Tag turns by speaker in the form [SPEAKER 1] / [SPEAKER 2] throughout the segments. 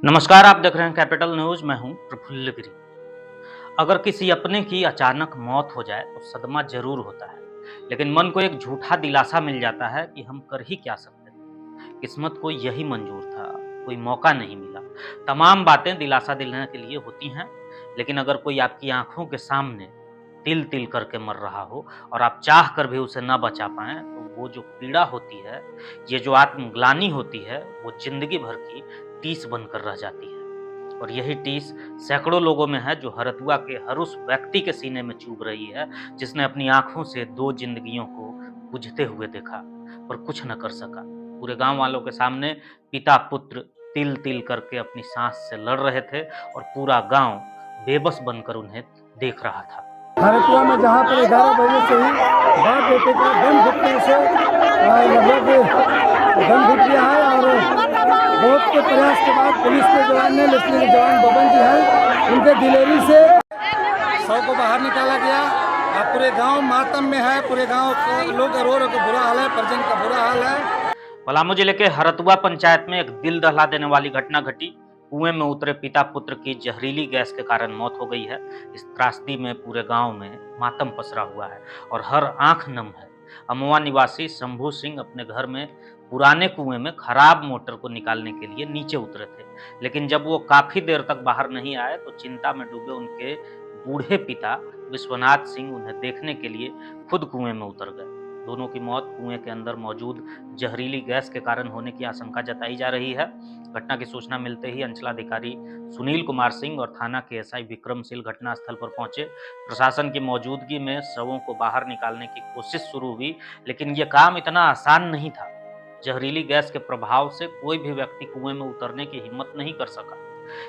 [SPEAKER 1] नमस्कार, आप देख रहे हैं कैपिटल न्यूज़। मैं हूं प्रफुल्ल गिरी। अगर किसी अपने की अचानक मौत हो जाए तो सदमा ज़रूर होता है, लेकिन मन को एक झूठा दिलासा मिल जाता है कि हम कर ही क्या सकते थे। किस्मत को यही मंजूर था, कोई मौका नहीं मिला। तमाम बातें दिलासा दिलाने के लिए होती हैं, लेकिन अगर कोई आपकी आँखों के सामने तिल-तिल करके मर रहा हो और आप चाह कर भी उसे ना बचा पाएँ, तो वो जो पीड़ा होती है, ये जो आत्मग्लानि होती है, वो ज़िंदगी भर की टीस बनकर रह जाती है। और यही टीस सैकड़ों लोगों में है जो हरतुआ के हर उस व्यक्ति के सीने में चुभ रही है जिसने अपनी आंखों से 2 जिंदगियों को बुझते हुए देखा पर कुछ न कर सका। पूरे गांव वालों के सामने पिता पुत्र तिल-तिल करके अपनी सांस से लड़ रहे थे और पूरा गांव बेबस बनकर उन्हें देख रहा था।
[SPEAKER 2] हरकुआ में जहाँ पर 11 बजे से ही बाप बेटे का दम घुटने से दम घुट गया है और बहुत के प्रयास के बाद पुलिस के जवान ने लेफ्टिनेंट जवान बबन जी हैं, उनके दिलेरी से 100 को बाहर निकाला गया। और पूरे गांव मातम में है, पूरे गांव के लोग रो रो के बुरा हाल है, परिजन का बुरा हाल है।
[SPEAKER 1] पलामू जिले के हरतुआ पंचायत में एक दिल दहला देने वाली घटना घटी। कुएं में उतरे पिता पुत्र की जहरीली गैस के कारण मौत हो गई है। इस त्रासदी में पूरे गांव में मातम पसरा हुआ है और हर आंख नम है। अमवा निवासी शंभू सिंह अपने घर में पुराने कुएं में खराब मोटर को निकालने के लिए नीचे उतरे थे, लेकिन जब वो काफी देर तक बाहर नहीं आए तो चिंता में डूबे उनके बूढ़े पिता विश्वनाथ सिंह उन्हें देखने के लिए खुद कुएं में उतर गए। दोनों की मौत कुएं के अंदर मौजूद जहरीली गैस के कारण होने की आशंका जताई जा रही है। घटना की सूचना मिलते ही अंचलाधिकारी सुनील कुमार सिंह और थाना के एसआई विक्रमशील घटनास्थल पर पहुंचे। प्रशासन की मौजूदगी में शवों को बाहर निकालने की कोशिश शुरू हुई, लेकिन यह काम इतना आसान नहीं था। जहरीली गैस के प्रभाव से कोई भी व्यक्ति कुएं में उतरने की हिम्मत नहीं कर सका।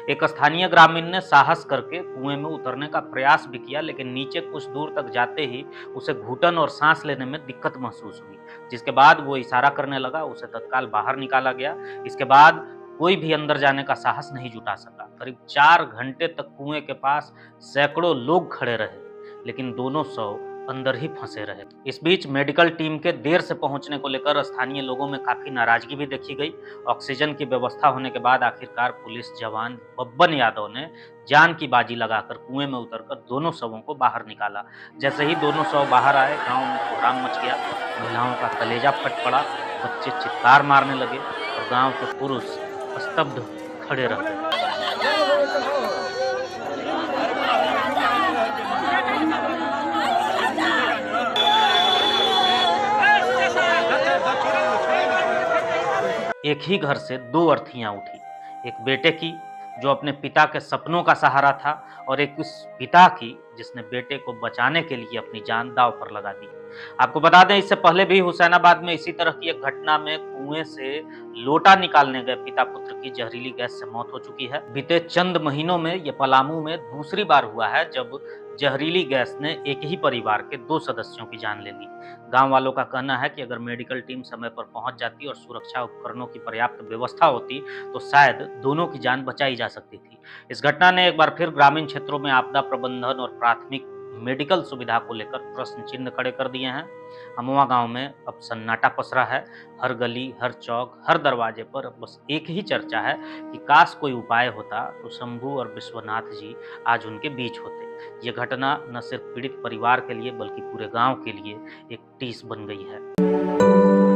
[SPEAKER 1] एक स्थानीय ग्रामीण ने साहस करके कुएं में उतरने का प्रयास भी किया, लेकिन नीचे कुछ दूर तक जाते ही उसे घुटन और सांस लेने में दिक्कत महसूस हुई, जिसके बाद वो इशारा करने लगा। उसे तत्काल बाहर निकाला गया। इसके बाद कोई भी अंदर जाने का साहस नहीं जुटा सका। करीब 4 घंटे तक कुएं के पास सैकड़ों लोग खड़े रहे, लेकिन दोनों शव अंदर ही फंसे रहे। इस बीच मेडिकल टीम के देर से पहुंचने को लेकर स्थानीय लोगों में काफी नाराजगी भी देखी गई। ऑक्सीजन की व्यवस्था होने के बाद आखिरकार पुलिस जवान बब्बन यादव ने जान की बाजी लगाकर कुएं में उतरकर दोनों शवों को बाहर निकाला। जैसे ही दोनों शव बाहर आए, गांव में कोहराम मच गया। महिलाओं का कलेजा फट पड़ा, बच्चे चित्कार मारने लगे और गांव के पुरुष स्तब्ध खड़े रह गए। एक ही घर से 2 अर्थियां उठी, एक बेटे की जो अपने पिता के सपनों का सहारा था, और एक उस पिता की जिसने बेटे को बचाने के लिए अपनी जान दांव पर लगा दी। आपको बता दें, इससे पहले भी हुसैनाबाद में इसी तरह की एक घटना में कुएं से लोटा निकालने गए पिता पुत्र की जहरीली गैस से मौत हो चुकी है। बीते चंद महीनों में ये पलामू में दूसरी बार हुआ है जब जहरीली गैस ने एक ही परिवार के 2 सदस्यों की जान ले ली। गांव वालों का कहना है कि अगर मेडिकल टीम समय पर पहुंच जाती और सुरक्षा उपकरणों की पर्याप्त व्यवस्था होती तो शायद दोनों की जान बचाई जा सकती थी। इस घटना ने एक बार फिर ग्रामीण क्षेत्रों में आपदा प्रबंधन और प्राथमिक मेडिकल सुविधा को लेकर प्रश्न चिन्ह खड़े कर दिए हैं। अमवा गांव में अब सन्नाटा पसरा है। हर गली, हर चौक, हर दरवाजे पर बस एक ही चर्चा है कि काश कोई उपाय होता तो शंभू और विश्वनाथ जी आज उनके बीच होते। ये घटना न सिर्फ पीड़ित परिवार के लिए बल्कि पूरे गांव के लिए एक टीस बन गई है।